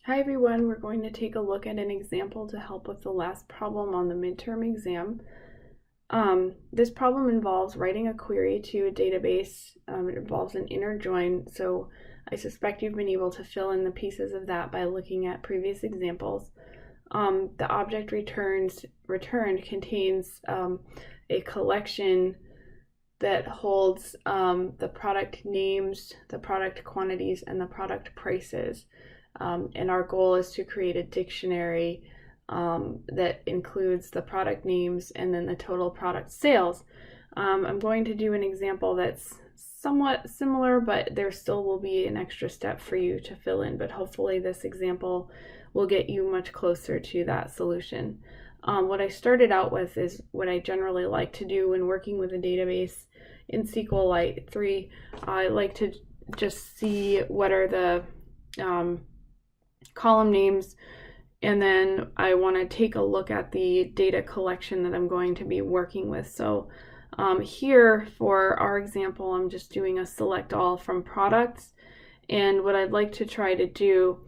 Hi everyone, we're going to take a look at an example to help with the last problem on the midterm exam. This problem involves writing a query to a database. It involves an inner join, so I suspect you've been able to fill in the pieces of that by looking at previous examples. The object returned contains a collection that holds the product names, the product quantities, and the product prices. And our goal is to create a dictionary that includes the product names and then the total product sales. I'm going to do an example that's somewhat similar, but there still will be an extra step for you to fill in, but hopefully this example will get you much closer to that solution. What I started out with is what I generally like to do when working with a database in SQLite 3. I like to just see what are the column names, and then I want to take a look at the data collection that I'm going to be working with. So here for our example, I'm just doing a select all from products, and what I'd like to try to do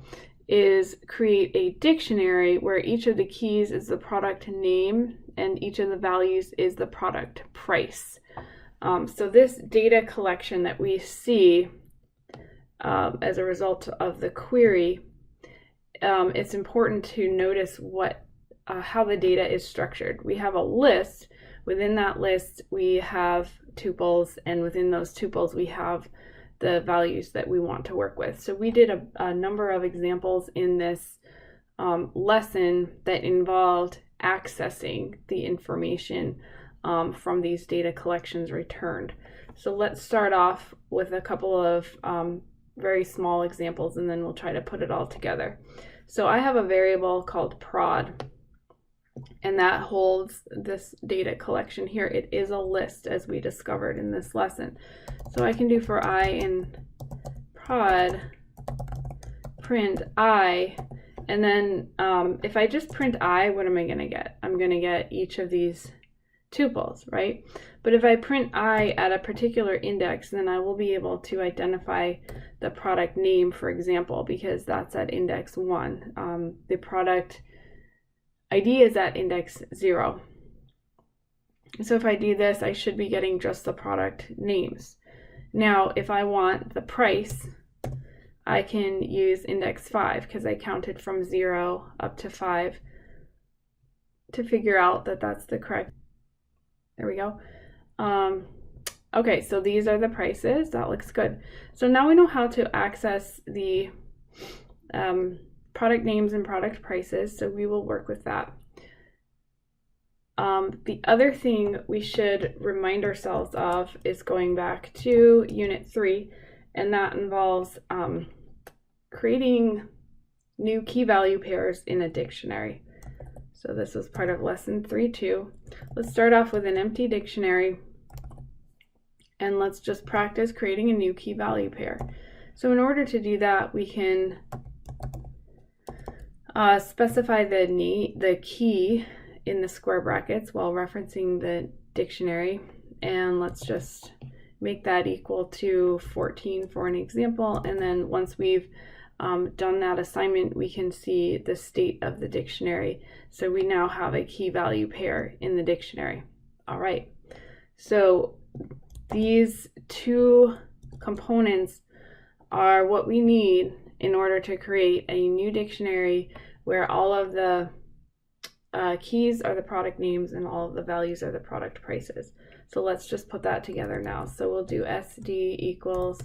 is create a dictionary where each of the keys is the product name and each of the values is the product price. So this data collection that we see as a result of the query, it's important to notice how the data is structured. We have a list. Within that list, we have tuples, and within those tuples, we have the values that we want to work with. So we did a number of examples in this lesson that involved accessing the information from these data collections returned. So let's start off with a couple of very small examples, and then we'll try to put it all together. So I have a variable called prod, and that holds this data collection here. It is a list, as we discovered in this lesson. So I can do for I in prod print I, and then if I just print I, what am I going to get? I'm going to get each of these tuples, right? But if I print I at a particular index, then I will be able to identify the product name, for example, because that's at index 1. The product ID is at index 0. So if I do this, I should be getting just the product names. Now, if I want the price, I can use index 5 because I counted from 0 up to 5 to figure out that that's the correct. There we go. Okay, so these are the prices. That looks good. So now we know how to access the product names and product prices, so we will work with that. The other thing we should remind ourselves of is going back to Unit 3, and that involves creating new key value pairs in a dictionary. So this was part of lesson 3.2. Let's start off with an empty dictionary, and let's just practice creating a new key value pair. So in order to do that, we can specify the key in the square brackets while referencing the dictionary, and let's just make that equal to 14 for an example. And then once we've done that assignment, we can see the state of the dictionary. So we now have a key value pair in the dictionary. All right, so these two components are what we need in order to create a new dictionary where all of the keys are the product names and all of the values are the product prices. So let's just put that together now. So we'll do SD equals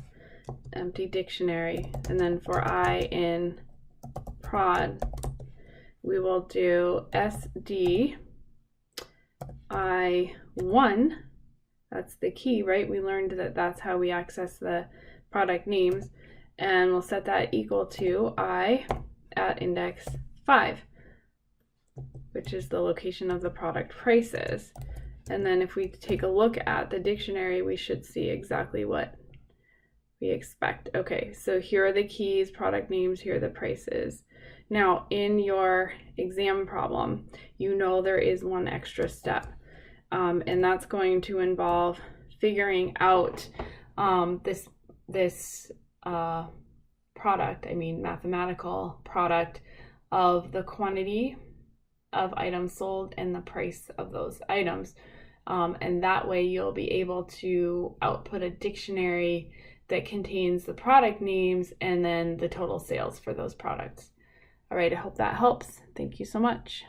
empty dictionary, and then for I in prod, we will do SD I1. That's the key, right? We learned that that's how we access the product names, and we'll set that equal to I at index 5, which is the location of the product prices. And then if we take a look at the dictionary, we should see exactly what we expect. Okay, so here are the keys, product names, here are the prices. Now, in your exam problem, you know there is one extra step, and that's going to involve figuring out this product, I mean mathematical product of the quantity of items sold and the price of those items. And that way you'll be able to output a dictionary that contains the product names and then the total sales for those products. All right, I hope that helps. Thank you so much.